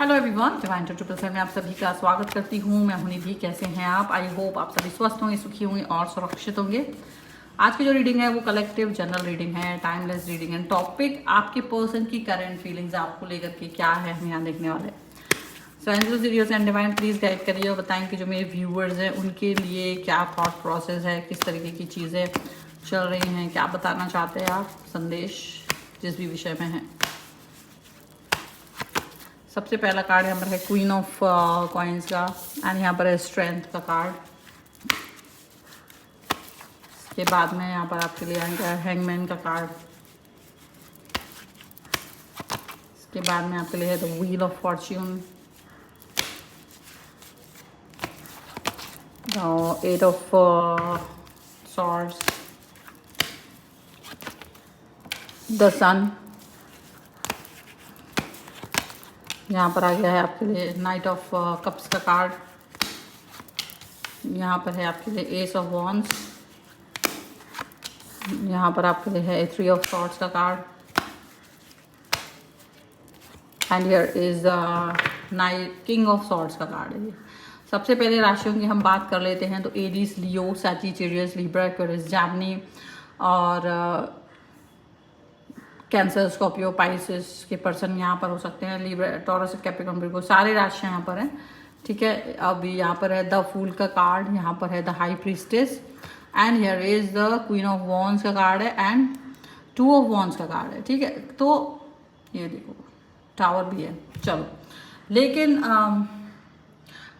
Hello everyone, divine triple में आप सभी का स्वागत करती हूँ। मैं हूं निधि। कैसे हैं आप? आई होप आप सभी स्वस्थ होंगे, सुखी होंगे और सुरक्षित होंगे। आज की जो रीडिंग है वो कलेक्टिव जनरल रीडिंग है, टाइमलेस रीडिंग है। टॉपिक आपके पर्सन की करंट फीलिंग्स आपको लेकर के क्या है, हम यहाँ देखने वाले हैं। So angels videos and divine please guide करिए और बताएं कि जो मेरे व्यूअर्स हैं उनके लिए क्या थॉट प्रोसेस है, किस तरीके की चीज़ें चल रही हैं, क्या बताना चाहते हैं आप, संदेश जिस भी विषय में है। सबसे पहला कार्ड यहाँ पर है क्वीन ऑफ कॉइन्स का एंड यहाँ पर है स्ट्रेंथ का कार्ड। इसके बाद में यहाँ पर आपके लिए आएगा हैंगमैन का कार्ड। इसके बाद में आपके लिए है the wheel of fortune, the eight of swords, the sun. यहाँ पर आ गया है आपके लिए नाइट ऑफ कप्स का कार्ड। यहाँ पर है आपके लिए एस ऑफ वॉन्ड्स। यहाँ पर आपके लिए है थ्री ऑफ सॉर्ड्स का card and here is night king of swords का कार्ड है। सबसे पहले राशियों की हम बात कर लेते हैं तो एरीज, लियो, सैजिटेरियस, लिब्रा, एक्वेरियस, जेमिनी और कैंसर, स्कॉर्पियो, पाइसेस के पर्सन यहाँ पर हो सकते हैं। लिब्रा, टॉरस, कैप्रिकॉर्न, वर्गो, सारे राशियाँ यहाँ पर हैं। ठीक है, अब यहाँ पर है द फूल का कार्ड, यहाँ पर है the high priestess and here is the queen of wands का कार्ड है एंड टू ऑफ वॉन्ड्स का कार्ड है। ठीक है, तो ये देखो टावर भी है। चलो, लेकिन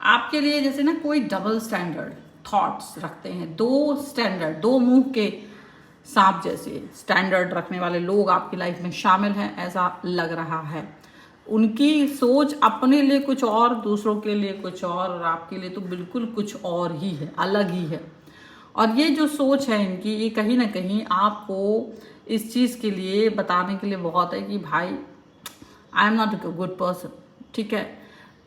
आपके लिए जैसे ना कोई डबल स्टैंडर्ड थॉट्स रखते हैं, दो स्टैंडर्ड, दो मुंह के सांप जैसे स्टैंडर्ड रखने वाले लोग आपकी लाइफ में शामिल हैं, ऐसा लग रहा है। उनकी सोच अपने लिए कुछ और, दूसरों के लिए कुछ और आपके लिए तो बिल्कुल कुछ और ही है, अलग ही है। और ये जो सोच है इनकी, ये कहीं ना कहीं आपको इस चीज़ के लिए बताने के लिए बहुत है कि भाई I am not a good person. ठीक है,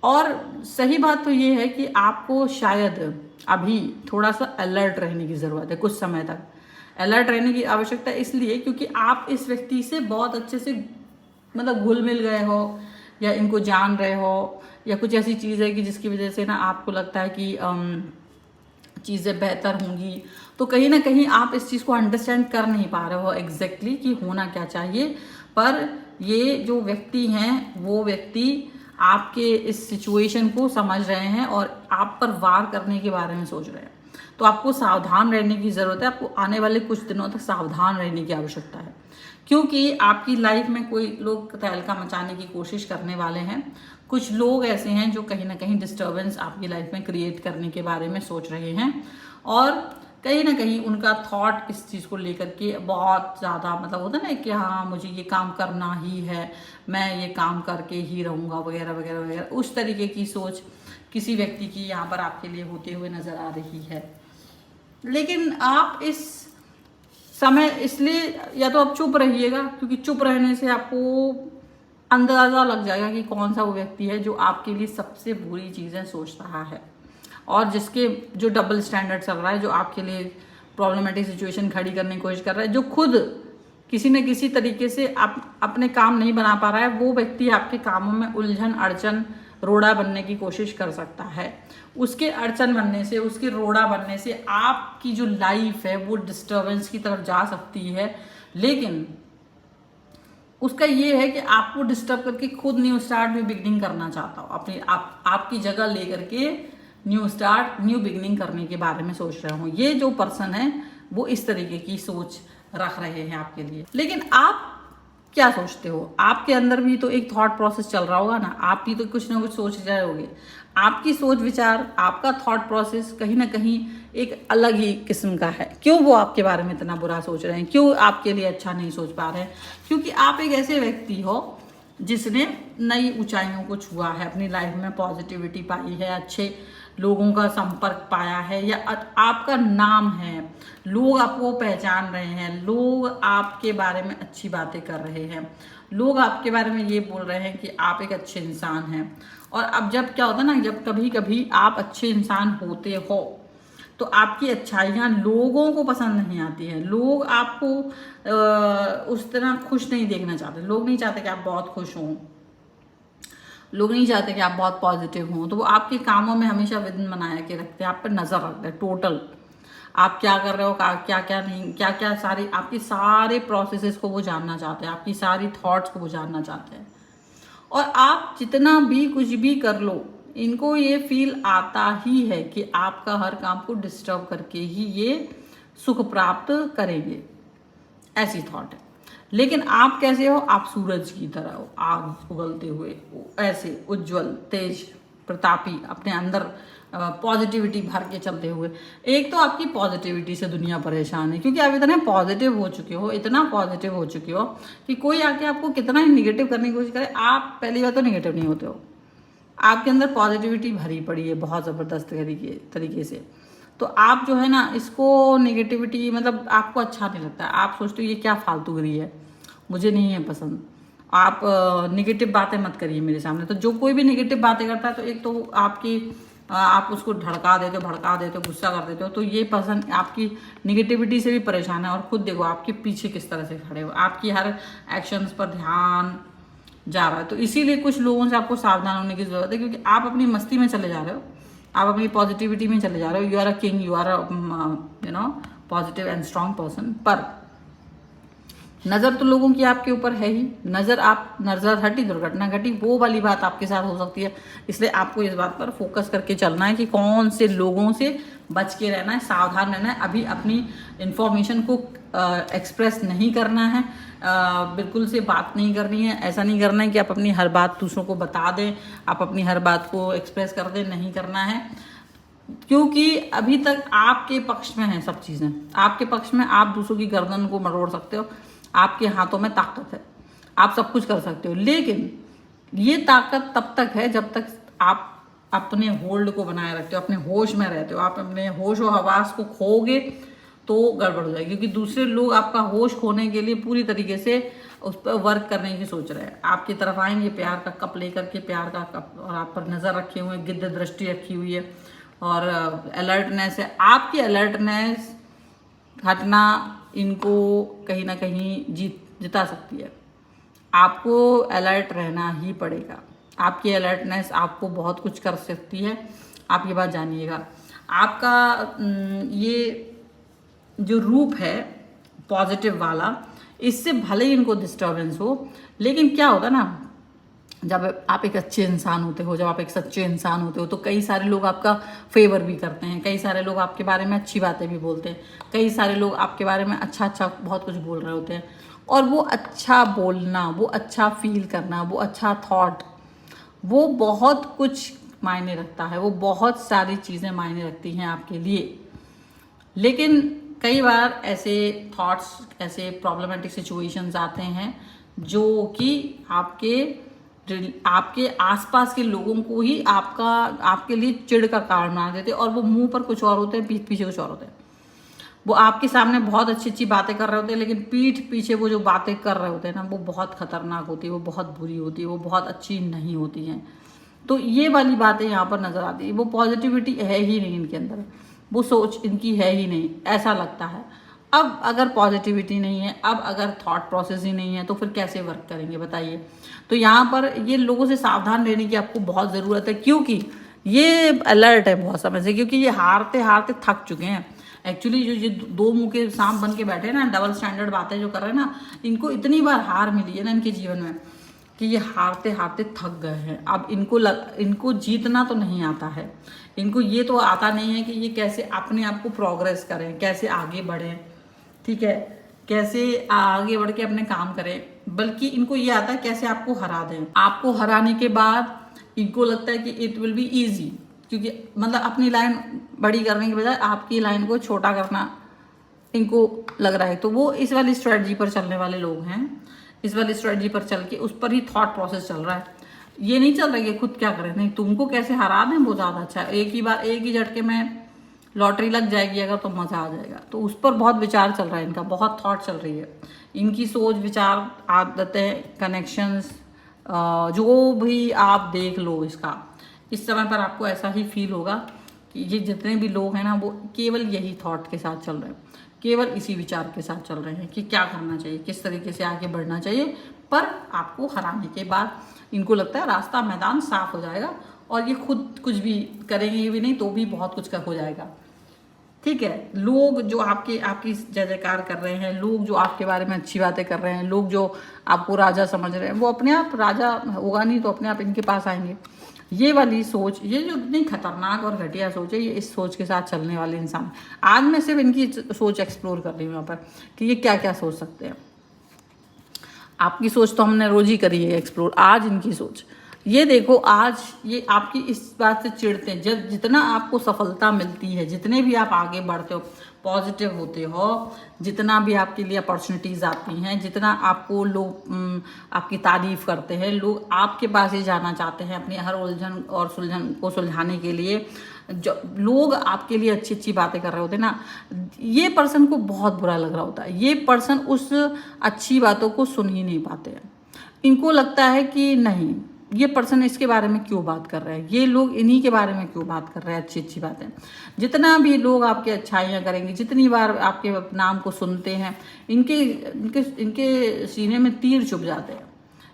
और सही बात तो ये है कि आपको शायद अभी थोड़ा सा अलर्ट रहने की ज़रूरत है, कुछ समय तक अलर्ट रहने की आवश्यकता इसलिए क्योंकि आप इस व्यक्ति से बहुत अच्छे से मतलब घुल मिल गए हो या इनको जान रहे हो या कुछ ऐसी चीज़ है कि जिसकी वजह से ना आपको लगता है कि चीज़ें बेहतर होंगी। तो कहीं ना कहीं आप इस चीज़ को अंडरस्टैंड कर नहीं पा रहे हो एग्जैक्टली कि होना क्या चाहिए, पर ये जो व्यक्ति हैं वो व्यक्ति आपके इस सिचुएशन को समझ रहे हैं और आप पर वार करने के बारे में सोच रहे हैं। तो आपको सावधान रहने की ज़रूरत है। आपको आने वाले कुछ दिनों तक सावधान रहने की आवश्यकता है क्योंकि आपकी लाइफ में कोई लोग तहलका मचाने की कोशिश करने वाले हैं। कुछ लोग ऐसे हैं जो कहीं ना कहीं डिस्टर्बेंस आपकी लाइफ में क्रिएट करने के बारे में सोच रहे हैं और कहीं ना कहीं उनका थॉट इस चीज़ को लेकर के बहुत ज़्यादा मतलब होता है ना कि हाँ मुझे ये काम करना ही है, मैं ये काम करके ही रहूँगा वगैरह वगैरह वगैरह, उस तरीके की सोच किसी व्यक्ति की यहाँ पर आपके लिए होते हुए नज़र आ रही है। लेकिन आप इस समय इसलिए या तो आप चुप रहिएगा क्योंकि चुप रहने से आपको अंदाज़ा लग जाएगा कि कौन सा वो व्यक्ति है जो आपके लिए सबसे बुरी चीज़ें सोच रहा है और जिसके जो डबल स्टैंडर्ड चल रहा है, जो आपके लिए प्रॉब्लमेटिक सिचुएशन खड़ी करने की कोशिश कर रहा है, जो खुद किसी न किसी तरीके से अपने काम नहीं बना पा रहा है, वो व्यक्ति आपके कामों में उलझन, अड़चन, रोड़ा बनने की कोशिश कर सकता है। उसके अड़चन बनने से, उसके रोड़ा बनने से आपकी जो लाइफ है वो डिस्टर्बेंस की तरफ जा सकती है। लेकिन उसका ये है कि आपको डिस्टर्ब करके खुद न्यू स्टार्ट, न्यू बिगनिंग करना चाहता हो, अपनी आपकी जगह लेकर के न्यू स्टार्ट, न्यू बिगनिंग करने के बारे में सोच रहे हो। ये जो पर्सन है वो इस तरीके की सोच रख रहे हैं आपके लिए। लेकिन आप क्या सोचते हो? आपके अंदर भी तो एक थॉट प्रोसेस चल रहा होगा ना, आप भी तो कुछ ना कुछ सोच रहे होगे। आपकी सोच विचार, आपका थॉट प्रोसेस कहीं ना कहीं एक अलग ही किस्म का है। क्यों वो आपके बारे में इतना बुरा सोच रहे हैं, क्यों आपके लिए अच्छा नहीं सोच पा रहे हैं? क्योंकि आप एक ऐसे व्यक्ति हो जिसने नई ऊंचाइयों को छुआ है, अपनी लाइफ में पॉजिटिविटी पाई है, अच्छे लोगों का संपर्क पाया है या आपका नाम है, लोग आपको पहचान रहे हैं, लोग आपके बारे में अच्छी बातें कर रहे हैं, लोग आपके बारे में ये बोल रहे हैं कि आप एक अच्छे इंसान हैं। और अब जब क्या होता है ना, जब कभी कभी आप अच्छे इंसान होते हो तो आपकी अच्छाइयाँ लोगों को पसंद नहीं आती है। लोग आपको उस तरह खुश नहीं देखना चाहते, लोग नहीं चाहते कि आप बहुत खुश हों। लोग नहीं चाहते कि आप बहुत पॉजिटिव हों, तो वो आपके कामों में हमेशा विघ्न बनाया के रखते हैं, आप पर नजर रखते हैं टोटल, आप क्या कर रहे हो, क्या क्या नहीं, क्या क्या सारी आपकी सारे प्रोसेसेस को वो जानना चाहते हैं, आपकी सारी थॉट्स को वो जानना चाहते हैं। और आप जितना भी कुछ भी कर लो, इनको ये फील आता ही है कि आपका हर काम को डिस्टर्ब करके ही ये सुख प्राप्त करेंगे, ऐसी थॉट है। लेकिन आप कैसे हो, आप सूरज की तरह हो, आग उगलते हुए, ऐसे उज्जवल, तेज, प्रतापी, अपने अंदर पॉजिटिविटी भर के चलते हुए। एक तो आपकी पॉजिटिविटी से दुनिया परेशान है, क्योंकि आप इतने पॉजिटिव हो चुके हो, इतना पॉजिटिव हो चुके हो कि कोई आके आपको कितना ही निगेटिव करने की कोशिश करे, आप पहली बार तो निगेटिव नहीं होते हो, आपके अंदर पॉजिटिविटी भरी पड़ी है बहुत ज़बरदस्त तरीके से। तो आप जो है ना, इसको निगेटिविटी मतलब आपको अच्छा नहीं लगता, आप सोचते हो ये क्या फालतूगिरी है, मुझे नहीं है पसंद। आप निगेटिव बातें मत करिए मेरे सामने। तो जो कोई भी निगेटिव बातें करता है, तो एक तो आपकी आप उसको भड़का देते हो, गुस्सा कर देते हो, तो ये पसंद आपकी निगेटिविटी से भी परेशान है। और खुद देखो आपके पीछे किस तरह से खड़े हो, आपकी हर एक्शंस पर ध्यान जा रहा है। तो इसीलिए कुछ लोगों से आपको सावधान होने की जरूरत है, क्योंकि आप अपनी मस्ती में चले जा रहे हो, आप अपनी पॉजिटिविटी में चले जा रहे हो। You are a king, you are a positive and strong person, पर नज़र तो लोगों की आपके ऊपर है ही। नज़र हटी दुर्घटना घटी, वो वाली बात आपके साथ हो सकती है। इसलिए आपको इस बात पर फोकस करके चलना है कि कौन से लोगों से बच के रहना है, सावधान रहना है। अभी अपनी इंफॉर्मेशन को एक्सप्रेस नहीं करना है, बिल्कुल से बात नहीं करनी है। ऐसा नहीं करना है कि आप अपनी हर बात दूसरों को बता दें, आप अपनी हर बात को एक्सप्रेस कर दें, नहीं करना है। क्योंकि अभी तक आपके पक्ष में है सब चीज़ें, आपके पक्ष में, आप दूसरों की गर्दन को मरोड़ सकते हो, आपके हाथों में ताकत है, आप सब कुछ कर सकते हो। लेकिन ये ताकत तब तक है जब तक आप अपने होल्ड को बनाए रखते हो, अपने होश में रहते हो। आप अपने होश और हवास को खोगे तो गड़बड़ हो जाएगी, क्योंकि दूसरे लोग आपका होश खोने के लिए पूरी तरीके से उस पर वर्क करने की सोच रहे हैं। आपकी तरफ आएंगे प्यार का कप लेकर के, प्यार का कप, और आप पर नज़र रखे हुए, गिद्ध दृष्टि रखी हुई है, और अलर्टनेस है। आपकी अलर्टनेस हटना इनको कहीं ना कहीं जिता सकती है। आपको अलर्ट रहना ही पड़ेगा। आपकी अलर्टनेस आपको बहुत कुछ कर सकती है, आप ये बात जानिएगा। आपका ये जो रूप है पॉजिटिव वाला, इससे भले ही इनको डिस्टर्बेंस हो, लेकिन क्या होगा ना, जब आप एक अच्छे इंसान होते हो, जब आप एक सच्चे इंसान होते हो, तो कई सारे लोग आपका फेवर भी करते हैं, कई सारे लोग आपके बारे में अच्छी बातें भी बोलते हैं, कई सारे लोग आपके बारे में अच्छा बहुत कुछ बोल रहे होते हैं। और वो अच्छा बोलना, वो अच्छा फील करना, वो अच्छा थॉट, वो बहुत कुछ मायने रखता है, वो बहुत सारी चीज़ें मायने रखती हैं आपके लिए। लेकिन कई बार ऐसे थॉट्स, ऐसे प्रॉब्लमेटिक सिचुएशंस आते हैं जो कि आपके आसपास के लोगों को ही आपके लिए चिढ़ का कारण बना देते हैं, और वो मुंह पर कुछ और होते हैं, पीठ पीछे कुछ और होते हैं। वो आपके सामने बहुत अच्छी अच्छी बातें कर रहे होते हैं, लेकिन पीठ पीछे वो जो बातें कर रहे होते हैं ना, वो बहुत खतरनाक होती है, वो बहुत बुरी होती है, वो बहुत अच्छी नहीं होती हैं। तो ये वाली बातें यहाँ पर नजर आती है। वो पॉजिटिविटी है ही नहीं इनके अंदर, वो सोच इनकी है ही नहीं, ऐसा लगता है। अब अगर पॉजिटिविटी नहीं है, अब अगर थॉट प्रोसेस ही नहीं है, तो फिर कैसे वर्क करेंगे बताइए। तो यहाँ पर ये लोगों से सावधान रहने की आपको बहुत ज़रूरत है, क्योंकि ये अलर्ट है बहुत समय से, क्योंकि ये हारते हारते थक चुके हैं। एक्चुअली जो ये दो मुंह के सांप बन के बैठे हैं ना, डबल स्टैंडर्ड बातें जो कर रहे हैं ना, इनको इतनी बार हार मिली है ना इनके जीवन में, कि ये हारते हारते थक गए हैं। अब इनको जीतना तो नहीं आता है, इनको ये तो आता नहीं है कि ये कैसे अपने आप को प्रोग्रेस करें, कैसे आगे बढ़ें, ठीक है, कैसे आगे बढ़ के अपने काम करें, बल्कि इनको ये आता है कैसे आपको हरा दें। आपको हराने के बाद इनको लगता है कि इट विल बी ईजी, क्योंकि मतलब अपनी लाइन बड़ी करने के बजाय आपकी लाइन को छोटा करना इनको लग रहा है। तो वो इस वाली स्ट्रेटजी पर चलने वाले लोग हैं, इस वाली स्ट्रेटजी पर चल के उस पर ही थॉट प्रोसेस चल रहा है। ये नहीं चल रहा है कि खुद क्या करें, नहीं, तुमको कैसे हरा दें वो ज़्यादा अच्छा है। एक ही झटके में लॉटरी लग जाएगी अगर, तो मज़ा आ जाएगा। तो उस पर बहुत विचार चल रहा है इनका, बहुत थॉट चल रही है इनकी, सोच, विचार, आदतें, कनेक्शंस, जो भी आप देख लो इसका, इस समय पर आपको ऐसा ही फील होगा कि ये जितने भी लोग हैं ना, वो केवल यही थॉट के साथ चल रहे हैं, केवल इसी विचार के साथ चल रहे हैं कि क्या करना चाहिए, किस तरीके से आगे बढ़ना चाहिए, पर आपको हराने के बाद इनको लगता है रास्ता मैदान साफ हो जाएगा और ये खुद कुछ भी करेंगे भी नहीं तो भी बहुत कुछ हो जाएगा। ठीक है, लोग जो आपकी जय जयकार कर रहे हैं, लोग जो आपके बारे में अच्छी बातें कर रहे हैं, लोग जो आपको राजा समझ रहे हैं, वो अपने आप राजा होगा नहीं तो अपने आप इनके पास आएंगे। ये वाली सोच, ये जो इतनी खतरनाक और घटिया सोच है, ये इस सोच के साथ चलने वाले इंसान, आज मैं सिर्फ इनकी सोच एक्सप्लोर कर रही हूँ यहाँ पर कि ये क्या क्या सोच सकते हैं। आपकी सोच तो हमने रोज ही करी है एक्सप्लोर, आज इनकी सोच ये देखो। आज ये आपकी इस बात से चिढ़ते हैं, जब जितना आपको सफलता मिलती है, जितने भी आप आगे बढ़ते हो, पॉजिटिव होते हो, जितना भी आपके लिए अपॉर्चुनिटीज़ आती हैं, जितना आपको लोग आपकी तारीफ करते हैं, लोग आपके पास ही जाना चाहते हैं अपनी हर उलझन और सुलझन को सुलझाने के लिए, जो लोग आपके लिए अच्छी अच्छी बातें कर रहे होते हैं ना, ये पर्सन को बहुत बुरा लग रहा होता है। ये पर्सन उस अच्छी बातों को सुन ही नहीं पाते हैं। इनको लगता है कि नहीं, ये पर्सन इसके बारे में क्यों बात कर रहे हैं, ये लोग इन्हीं के बारे में क्यों बात कर रहे हैं अच्छी अच्छी बातें। जितना भी लोग आपके अच्छाइयाँ करेंगे, जितनी बार आपके नाम को सुनते हैं, इनके इनके इनके सीने में तीर चुभ जाते हैं।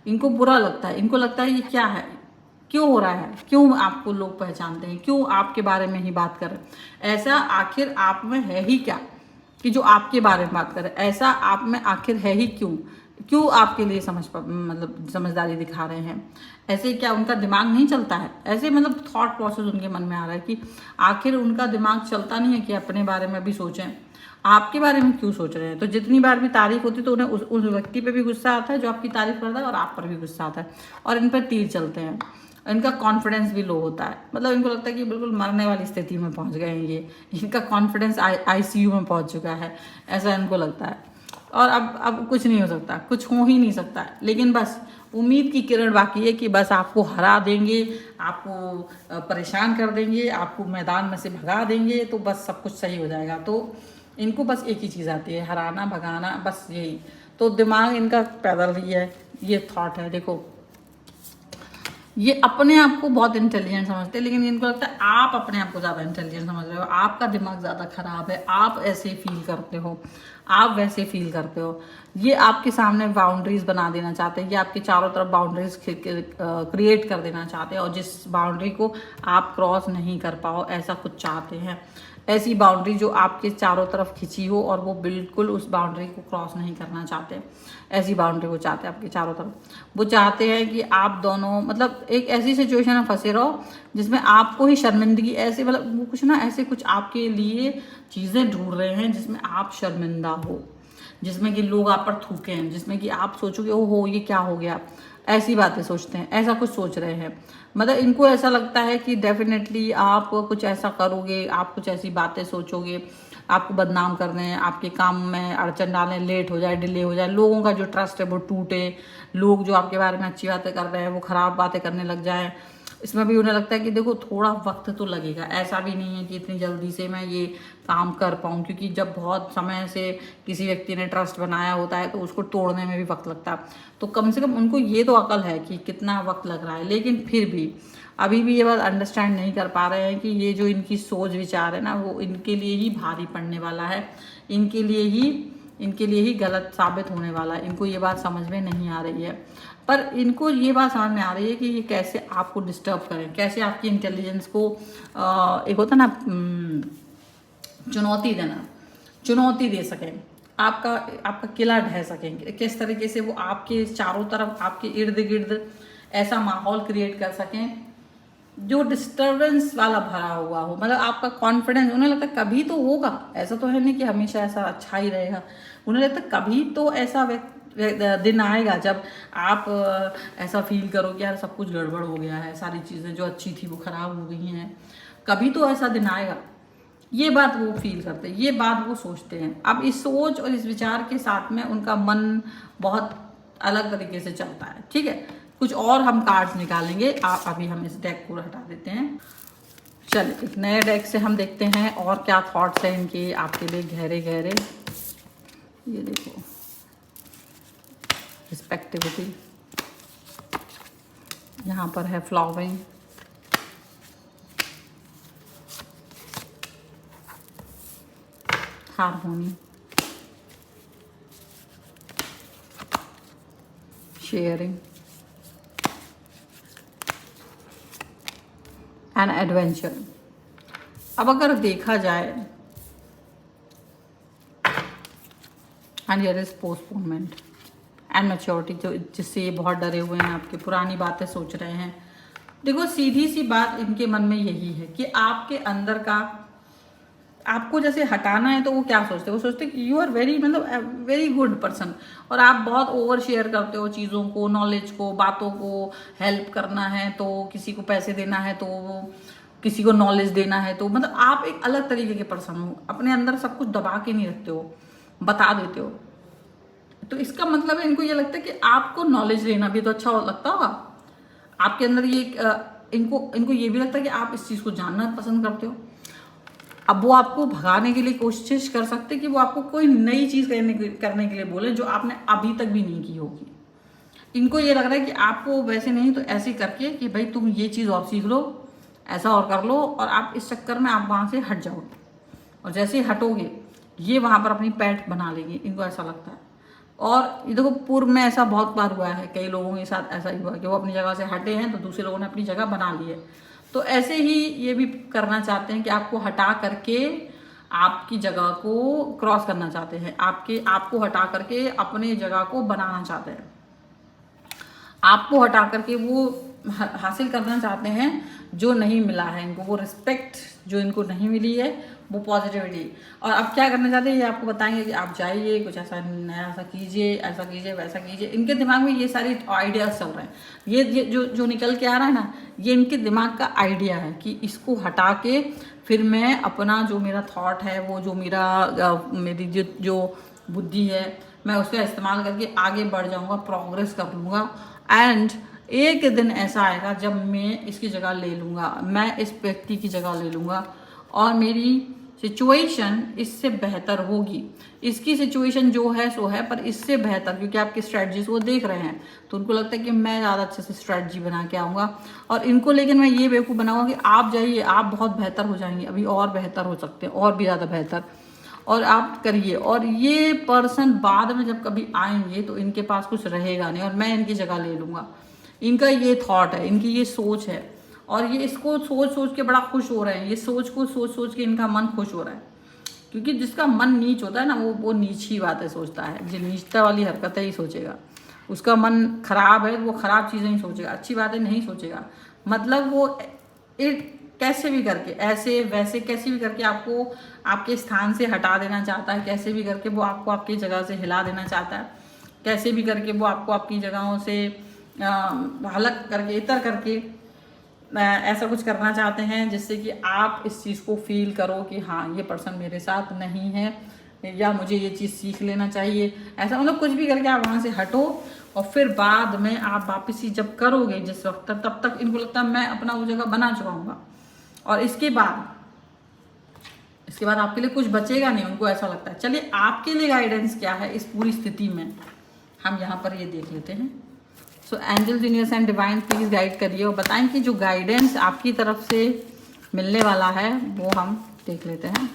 इनको बुरा लगता है, इनको लगता है ये क्या है, क्यों हो रहा है, क्यों आपको लोग पहचानते हैं, क्यों आपके बारे में ही बात कर रहे हैं, ऐसा आखिर आप में है ही क्या कि जो आपके बारे में बात कर रहे हैं, ऐसा आप में आखिर है ही क्यों, क्यों आपके लिए मतलब समझदारी दिखा रहे हैं। ऐसे क्या उनका दिमाग नहीं चलता है, ऐसे मतलब थॉट प्रोसेस उनके मन में आ रहा है कि आखिर उनका दिमाग चलता नहीं है कि अपने बारे में भी सोचें, आपके बारे में क्यों सोच रहे हैं। तो जितनी बार भी तारीफ होती है तो उन्हें उस व्यक्ति पे भी गुस्सा आता है जो आपकी तारीफ करता है, और आप पर भी गुस्सा आता है, और इन पर तीर चलते हैं। इनका कॉन्फिडेंस भी लो होता है, मतलब इनको लगता है कि बिल्कुल मरने वाली स्थिति में पहुंच गए हैं ये, इनका कॉन्फिडेंस ICU में पहुंच चुका है, ऐसा इनको लगता है। और अब कुछ नहीं हो सकता, कुछ हो ही नहीं सकता, लेकिन बस उम्मीद की किरण बाकी है कि बस आपको हरा देंगे, आपको परेशान कर देंगे, आपको मैदान में से भगा देंगे तो बस सब कुछ सही हो जाएगा। तो इनको बस एक ही चीज़ आती है, हराना, भगाना, बस यही। तो दिमाग इनका पैदल ही है, ये थॉट है। देखो, ये अपने आप को बहुत इंटेलिजेंट समझते हैं, लेकिन इनको लगता है आप अपने आप को ज़्यादा इंटेलिजेंट समझ रहे हो, आपका दिमाग ज़्यादा खराब है, आप ऐसे फील करते हो, आप वैसे फील करते हो। ये आपके सामने बाउंड्रीज बना देना चाहते हैं, ये आपके चारों तरफ बाउंड्रीज क्रिएट कर देना चाहते हैं, और जिस बाउंड्री को आप क्रॉस नहीं कर पाओ, ऐसा कुछ चाहते हैं। ऐसी बाउंड्री जो आपके चारों तरफ खिंची हो और वो बिल्कुल उस बाउंड्री को क्रॉस नहीं करना चाहते, ऐसी बाउंड्री वो चाहते हैं आपके चारों तरफ। वो चाहते हैं कि आप दोनों मतलब एक ऐसी सिचुएशन में फंसे रहो जिसमें आपको ही शर्मिंदगी, ऐसे मतलब वो कुछ ना ऐसे कुछ आपके लिए चीज़ें ढूंढ रहे हैं जिसमें आप शर्मिंदा हो, जिसमें कि लोग आप पर थूके हैं, जिसमें कि आप सोचोगे ओहो ये क्या हो गया, ऐसी बातें सोचते हैं, ऐसा कुछ सोच रहे हैं। मतलब इनको ऐसा लगता है कि डेफिनेटली आप कुछ ऐसा करोगे, आप कुछ ऐसी बातें सोचोगे, आपको बदनाम कर रहे हैं, आपके काम में अड़चन डालें, लेट हो जाए, डिले हो जाए, लोगों का जो ट्रस्ट है वो टूटे, लोग जो आपके बारे में अच्छी बातें कर रहे हैं वो खराब बातें करने लग जाए। इसमें भी उन्हें लगता है कि देखो थोड़ा वक्त तो लगेगा, ऐसा भी नहीं है कि इतनी जल्दी से मैं ये काम कर पाऊँ, क्योंकि जब बहुत समय से किसी व्यक्ति ने ट्रस्ट बनाया होता है तो उसको तोड़ने में भी वक्त लगता है। तो कम से कम उनको ये तो अकल है कि कितना वक्त लग रहा है, लेकिन फिर भी अभी भी ये बात अंडरस्टैंड नहीं कर पा रहे हैं कि ये जो इनकी सोच विचार है ना, वो इनके लिए ही भारी पड़ने वाला है, इनके लिए ही गलत साबित होने वाला है। इनको ये बात समझ में नहीं आ रही है, पर इनको ये बात समझ में आ रही है कि ये कैसे आपको डिस्टर्ब करें, कैसे आपकी इंटेलिजेंस को एक होता ना चुनौती दे सकें, आपका किला ढह सकें, किस तरीके से वो आपके चारों तरफ, आपके इर्द गिर्द ऐसा माहौल क्रिएट कर सकें जो डिस्टर्बेंस वाला भरा हुआ हो। मतलब आपका कॉन्फिडेंस, उन्हें लगता है कभी तो होगा, ऐसा तो है नहीं कि हमेशा ऐसा अच्छा ही रहेगा, उन्हें लगता है कभी तो ऐसा दिन आएगा जब आप ऐसा फील करो कि यार सब कुछ गड़बड़ हो गया है, सारी चीज़ें जो अच्छी थी वो खराब हो गई हैं, कभी तो ऐसा दिन आएगा। ये बात वो फील करते हैं, ये बात वो सोचते हैं। अब इस सोच और इस विचार के साथ में उनका मन बहुत अलग तरीके से चलता है। ठीक है, कुछ और हम कार्ड्स निकालेंगे, आप अभी हम इस डेक को हटा देते हैं। चलिए एक नए डेक से हम देखते हैं और क्या थॉट्स हैं इनके आपके लिए गहरे गहरे। ये देखो, रिस्पेक्टिविटी, यहाँ पर है flowering, harmony, sharing and adventure. अब अगर देखा जाए, and here is postponement and maturity, जो जिससे ये बहुत डरे हुए हैं, आपकी पुरानी बातें सोच रहे हैं। देखो सीधी सी बात इनके मन में यही है कि आपके अंदर का आपको जैसे हटाना है, तो वो क्या सोचते हैं, वो सोचते हैं कि यू आर वेरी मतलब वेरी गुड पर्सन, और आप बहुत ओवर शेयर करते हो चीज़ों को, नॉलेज को, बातों को। हेल्प करना है तो किसी को पैसे देना है, तो किसी को नॉलेज देना है, तो मतलब आप एक अलग तरीके के पर्सन हो। अपने अंदर सब कुछ दबा के नहीं रखते हो, बता देते हो। तो इसका मतलब है इनको ये लगता है कि आपको नॉलेज लेना भी तो अच्छा लगता होगा आपके अंदर। ये इनको ये भी लगता है कि आप इस चीज़ को जानना पसंद करते हो। अब वो आपको भगाने के लिए कोशिश कर सकते कि वो आपको कोई नई चीज़ करने के लिए बोले जो आपने अभी तक भी नहीं की होगी। इनको ये लग रहा है कि आपको वैसे नहीं तो ऐसे करके कि भाई तुम ये चीज़ और सीख लो, ऐसा और कर लो, और आप इस चक्कर में आप वहाँ से हट जाओगे, और जैसे ही हटोगे ये वहाँ पर अपनी पैठ बना लेंगे। इनको ऐसा लगता है। और ये देखो पूर्व में ऐसा बहुत बार हुआ है, कई लोगों के साथ ऐसा ही हुआ कि वो अपनी जगह से हटे हैं तो दूसरे लोगों ने अपनी जगह बना ली है। तो ऐसे ही ये भी करना चाहते हैं कि आपको हटा करके आपकी जगह को क्रॉस करना चाहते हैं, आपको हटा करके अपने जगह को बनाना चाहते हैं, आपको हटा करके वो हासिल करना चाहते हैं जो नहीं मिला है इनको, वो रिस्पेक्ट जो इनको नहीं मिली है, वो पॉजिटिविटी। और अब क्या करना चाहते हैं ये आपको बताएंगे कि आप जाइए, कुछ ऐसा नया ऐसा कीजिए, ऐसा कीजिए, वैसा कीजिए। इनके दिमाग में ये सारी आइडियाज चल रहे हैं। ये जो निकल के आ रहा है ना, ये इनके दिमाग का आइडिया है कि इसको हटा के फिर मैं अपना जो मेरा थॉट है, वो जो मेरी जो बुद्धि है, मैं उसका इस्तेमाल करके आगे बढ़ जाऊँगा, प्रोग्रेस कर लूँगा। एंड एक दिन ऐसा आएगा जब मैं इसकी जगह ले लूँगा, मैं इस व्यक्ति की जगह ले लूँगा, और मेरी सिचुएशन इससे बेहतर होगी। इसकी सिचुएशन जो है सो है, पर इससे बेहतर, क्योंकि आपकी स्ट्रेटजीज वो देख रहे हैं, तो उनको लगता है कि मैं ज़्यादा अच्छे से स्ट्रेटजी बना के आऊँगा। और इनको लेकिन मैं ये बेवकूफ़ बनाऊँगा कि आप जाइए, आप बहुत बेहतर हो जाएंगे, अभी और बेहतर हो सकते हैं, और भी ज़्यादा बेहतर, और आप करिए। और ये पर्सन बाद में जब कभी आएंगे तो इनके पास कुछ रहेगा नहीं, और मैं इनकी जगह ले लूँगा। इनका ये थॉट है, इनकी ये सोच है, और ये इसको सोच के बड़ा खुश हो रहे हैं। ये सोच सोच के इनका मन खुश हो रहा है, क्योंकि जिसका मन नीच होता है ना, वो नीच ही बातें सोचता है। जो नीचता वाली हरकत ही सोचेगा, उसका मन खराब है, वो खराब चीज़ें ही सोचेगा, अच्छी बातें नहीं सोचेगा। मतलब वो कैसे भी करके, ऐसे वैसे कैसे भी करके आपको आपके स्थान से हटा देना चाहता है, कैसे भी करके वो आपको आपकी जगह से हिला देना चाहता है, कैसे भी करके वो आपको आपकी जगहों से हलक करके, इतर करके ऐसा कुछ करना चाहते हैं जिससे कि आप इस चीज़ को फील करो कि हाँ ये पर्सन मेरे साथ नहीं है, या मुझे ये चीज़ सीख लेना चाहिए। ऐसा मतलब कुछ भी करके आप वहाँ से हटो, और फिर बाद में आप वापसी जब करोगे जिस वक्त, तब तक इनको लगता है मैं अपना वो जगह बना चुका हूँगा, और इसके बाद आपके लिए कुछ बचेगा नहीं, उनको ऐसा लगता है। चलिए आपके लिए गाइडेंस क्या है इस पूरी स्थिति में, हम यहाँ पर ये देख लेते हैं। So angels, universe and divine please guide करिए और बताएं कि जो गाइडेंस आपकी तरफ से मिलने वाला है वो हम देख लेते हैं।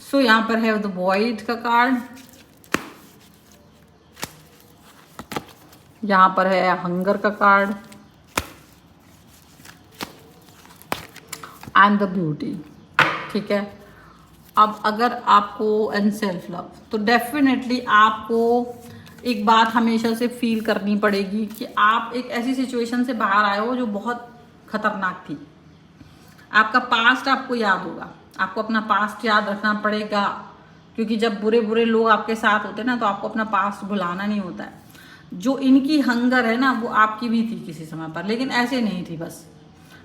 सो यहाँ पर है द वॉइड का कार्ड, यहाँ पर है हंगर का कार्ड, एंड द ब्यूटी। ठीक है, अब अगर आपको एंड सेल्फ लव, तो डेफिनेटली आपको एक बात हमेशा से फील करनी पड़ेगी कि आप एक ऐसी सिचुएशन से बाहर आए हो जो बहुत खतरनाक थी। आपका पास्ट आपको याद होगा, आपको अपना पास्ट याद रखना पड़ेगा, क्योंकि जब बुरे बुरे लोग आपके साथ होते हैं ना, तो आपको अपना पास्ट भुलाना नहीं होता है। जो इनकी हंगर है ना, वो आपकी भी थी किसी समय पर, लेकिन ऐसे नहीं थी। बस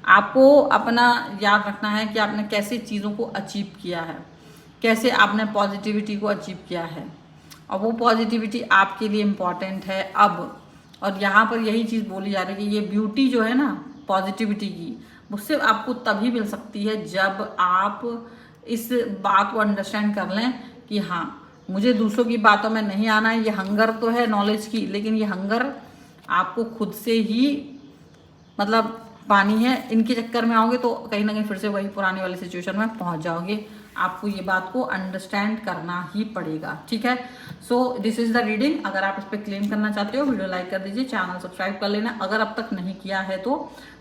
आपको अपना याद रखना है कि आपने कैसे चीज़ों को अचीव किया है, कैसे आपने पॉजिटिविटी को अचीव किया है, और वो पॉजिटिविटी आपके लिए इम्पॉर्टेंट है अब। और यहाँ पर यही चीज़ बोली जा रही है कि ये ब्यूटी जो है ना पॉजिटिविटी की, वो सिर्फ आपको तभी मिल सकती है जब आप इस बात को अंडरस्टैंड कर लें कि हाँ मुझे दूसरों की बातों में नहीं आना है। ये हंगर तो है नॉलेज की, लेकिन ये हंगर आपको खुद से ही मतलब पानी है। इनके चक्कर में आओगे तो कहीं ना कहीं फिर से वही पुरानी वाली सिचुएशन में पहुंच जाओगे। आपको ये बात को अंडरस्टैंड करना ही पड़ेगा, ठीक है। So this is the reading. अगर आप इस पर क्लेम करना चाहते हो, वीडियो लाइक कर दीजिए, चैनल सब्सक्राइब कर लेना। अगर अब तक नहीं किया है तो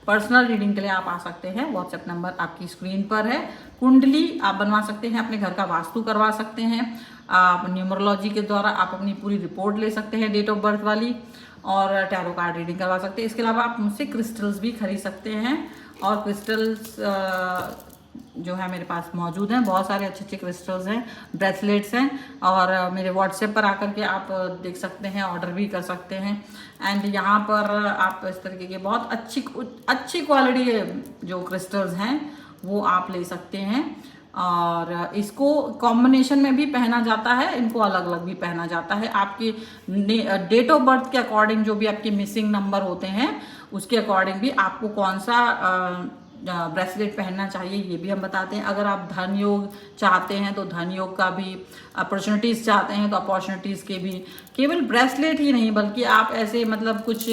पर्सनल रीडिंग के लिए आप आ सकते हैं, व्हाट्सएप नंबर आपकी स्क्रीन पर है। कुंडली आप बनवा सकते हैं, अपने घर का वास्तु करवा सकते हैं, आप न्यूमरोलॉजी के द्वारा आप अपनी पूरी रिपोर्ट ले सकते हैं डेट ऑफ बर्थ वाली, और टैरो कार्ड रीडिंग करवा सकते हैं। इसके अलावा आप मुझसे क्रिस्टल्स भी खरीद सकते हैं, और क्रिस्टल्स जो है मेरे पास मौजूद हैं, बहुत सारे अच्छे अच्छे क्रिस्टल्स हैं, ब्रेसलेट्स हैं, और मेरे व्हाट्सएप पर आकर के आप देख सकते हैं, ऑर्डर भी कर सकते हैं। एंड यहाँ पर आप इस तरीके के बहुत अच्छी क्वालिटी के जो क्रिस्टल्स हैं वो आप ले सकते हैं, और इसको कॉम्बिनेशन में भी पहना जाता है, इनको अलग अलग भी पहना जाता है। आपकी डेट ऑफ बर्थ के अकॉर्डिंग जो भी आपके मिसिंग नंबर होते हैं उसके अकॉर्डिंग भी आपको कौन सा ब्रेसलेट पहनना चाहिए ये भी हम बताते हैं। अगर आप धन योग चाहते हैं तो धन योग का भी, अपॉर्चुनिटीज़ चाहते हैं तो अपॉर्चुनिटीज़ के भी, केवल ब्रेसलेट ही नहीं बल्कि आप ऐसे मतलब कुछ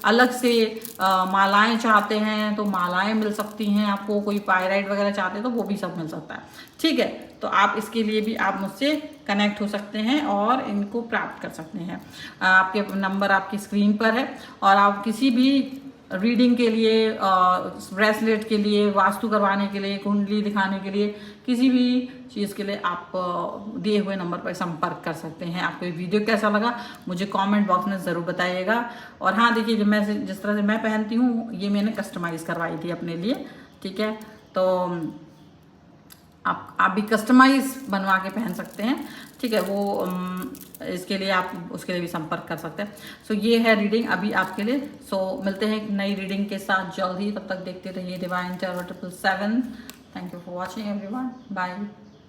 अलग से मालाएं चाहते हैं तो मालाएं मिल सकती हैं आपको, कोई पायराइट वगैरह चाहते हैं तो वो भी सब मिल सकता है, ठीक है। तो आप इसके लिए भी आप मुझसे कनेक्ट हो सकते हैं और इनको प्राप्त कर सकते हैं। आपके नंबर आपकी स्क्रीन पर है, और आप किसी भी रीडिंग के लिए, ब्रेसलेट के लिए, वास्तु करवाने के लिए, कुंडली दिखाने के लिए, किसी भी चीज़ के लिए आप दिए हुए नंबर पर संपर्क कर सकते हैं। आपको ये वीडियो कैसा लगा मुझे कमेंट बॉक्स में ज़रूर बताइएगा। और हाँ देखिए, जिस तरह से मैं पहनती हूँ ये मैंने कस्टमाइज़ करवाई थी अपने लिए, ठीक है। तो आप भी कस्टमाइज बनवा के पहन सकते हैं, ठीक है। वो इसके लिए आप उसके लिए भी संपर्क कर सकते हैं। सो ये है रीडिंग अभी आपके लिए। सो मिलते हैं एक नई रीडिंग के साथ जल्द ही, तब तक देखते रहिए divine tarot 777। Thank you for watching everyone, bye.